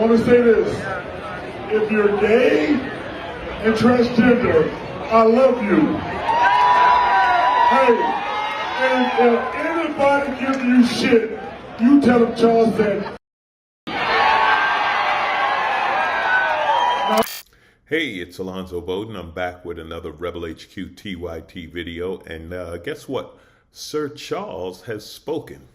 want to say this. If you're gay and transgender, I love you. Hey, and if anybody gives you shit, you tell them Charles said. Hey, it's Alonzo Bowden. I'm back with another Rebel HQ TYT video. And guess what? Sir Charles has spoken.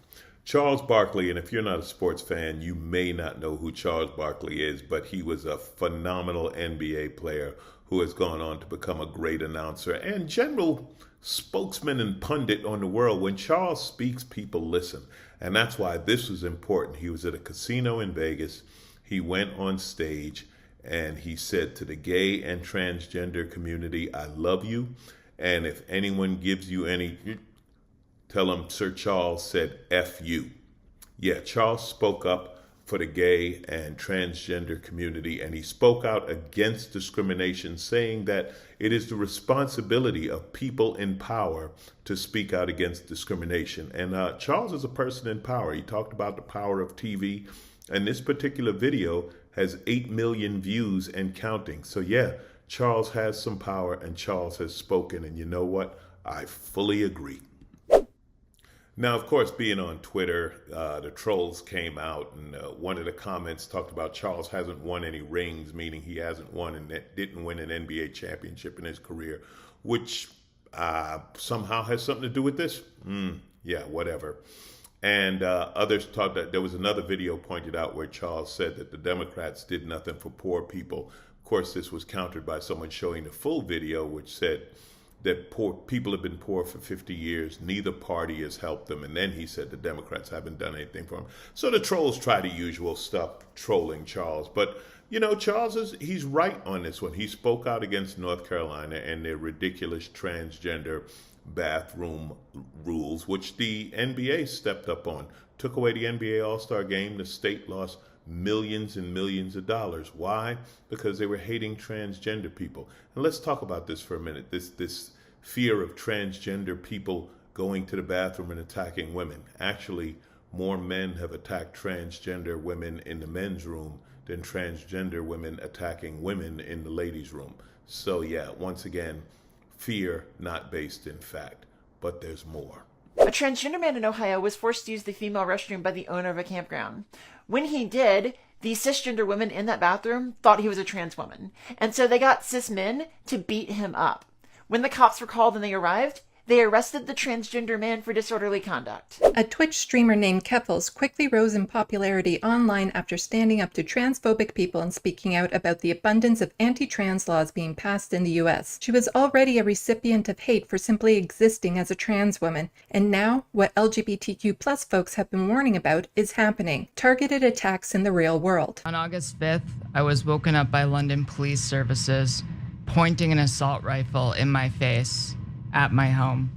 Charles Barkley, and if you're not a sports fan, you may not know who Charles Barkley is, but he was a phenomenal NBA player who has gone on to become a great announcer and general spokesman and pundit on the world. When Charles speaks, people listen. And that's why this was important. He was at a casino in Vegas. He went on stage and he said to the gay and transgender community, I love you. And if anyone gives you any, tell them Sir Charles said F you. Yeah, Charles spoke up for the gay and transgender community, and he spoke out against discrimination, saying that it is the responsibility of people in power to speak out against discrimination. And Charles is a person in power. He talked about the power of TV, and this particular video has 8 million views and counting. So yeah, Charles has some power, and Charles has spoken, and you know what? I fully agree. Now, of course, being on Twitter, the trolls came out, and one of the comments talked about Charles hasn't won any rings, meaning he hasn't won and didn't win an NBA championship in his career, which somehow has something to do with this. Yeah, whatever. And others thought that there was another video pointed out where Charles said that the Democrats did nothing for poor people. Of course, this was countered by someone showing the full video, which said that poor people have been poor for 50 years. Neither party has helped them. And then he said the Democrats haven't done anything for him. So the trolls try the usual stuff, trolling Charles. But, you know, he's right on this one. He spoke out against North Carolina and their ridiculous transgender bathroom rules, which the NBA stepped up on. Took away the NBA All-Star game. The state lost millions and millions of dollars. Why? Because they were hating transgender people. And let's talk about this for a minute. This fear of transgender people going to the bathroom and attacking women. Actually, more men have attacked transgender women in the men's room than transgender women attacking women in the ladies' room. So yeah, once again, fear not based in fact, but there's more. A transgender man in Ohio was forced to use the female restroom by the owner of a campground. When he did, the cisgender women in that bathroom thought he was a trans woman, and so they got cis men to beat him up. When the cops were called and they arrived, they arrested the transgender man for disorderly conduct. A Twitch streamer named Keffels quickly rose in popularity online after standing up to transphobic people and speaking out about the abundance of anti-trans laws being passed in the US. She was already a recipient of hate for simply existing as a trans woman, and now what LGBTQ+ folks have been warning about is happening: targeted attacks in the real world. On August 5th, I was woken up by London police services pointing an assault rifle in my face at my home.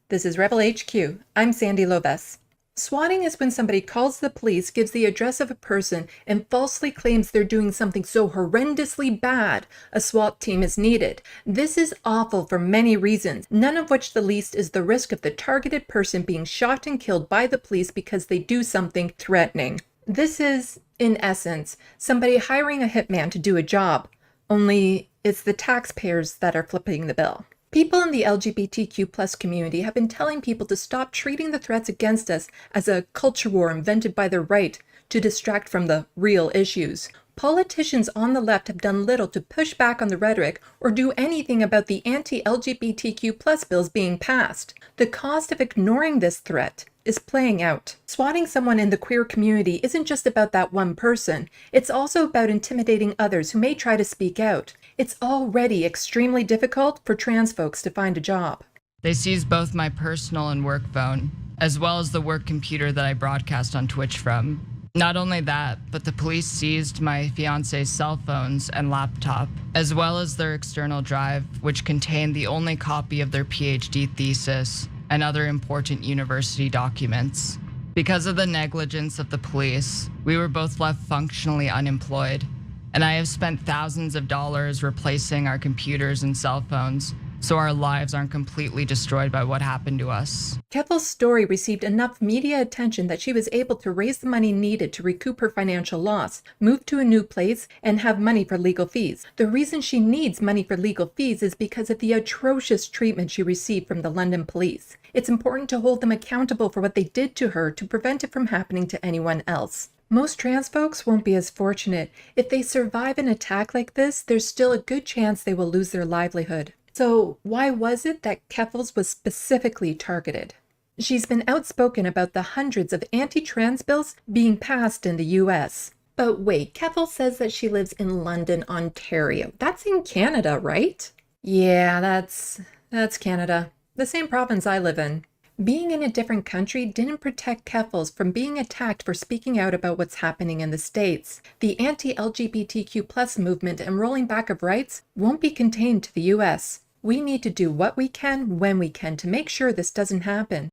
This is Rebel HQ. I'm Sandy Lobes. Swatting is when somebody calls the police, gives the address of a person, and falsely claims they're doing something so horrendously bad a SWAT team is needed. This is awful for many reasons, none of which the least is the risk of the targeted person being shot and killed by the police because they do something threatening. This is, in essence, somebody hiring a hitman to do a job, only it's the taxpayers that are flipping the bill. People in the LGBTQ+ community have been telling people to stop treating the threats against us as a culture war invented by the right to distract from the real issues. Politicians on the left have done little to push back on the rhetoric or do anything about the anti-LGBTQ+ bills being passed. The cost of ignoring this threat is playing out. Swatting someone in the queer community isn't just about that one person. It's also about intimidating others who may try to speak out. It's already extremely difficult for trans folks to find a job. They seized both my personal and work phone, as well as the work computer that I broadcast on Twitch from. Not only that, but the police seized my fiance's cell phones and laptop, as well as their external drive, which contained the only copy of their PhD thesis and other important university documents. Because of the negligence of the police, we were both left functionally unemployed, and I have spent thousands of dollars replacing our computers and cell phones so our lives aren't completely destroyed by what happened to us. Kefel's story received enough media attention that she was able to raise the money needed to recoup her financial loss, move to a new place, and have money for legal fees. The reason she needs money for legal fees is because of the atrocious treatment she received from the London police. It's important to hold them accountable for what they did to her to prevent it from happening to anyone else. Most trans folks won't be as fortunate. If they survive an attack like this, there's still a good chance they will lose their livelihood. So why was it that Keffels was specifically targeted? She's been outspoken about the hundreds of anti-trans bills being passed in the US. But wait, Keffels says that she lives in London, Ontario. That's in Canada, right? Yeah, that's Canada. The same province I live in. Being in a different country didn't protect Keffels from being attacked for speaking out about what's happening in the States. The anti-LGBTQ+ movement and rolling back of rights won't be contained to the US. We need to do what we can when we can to make sure this doesn't happen.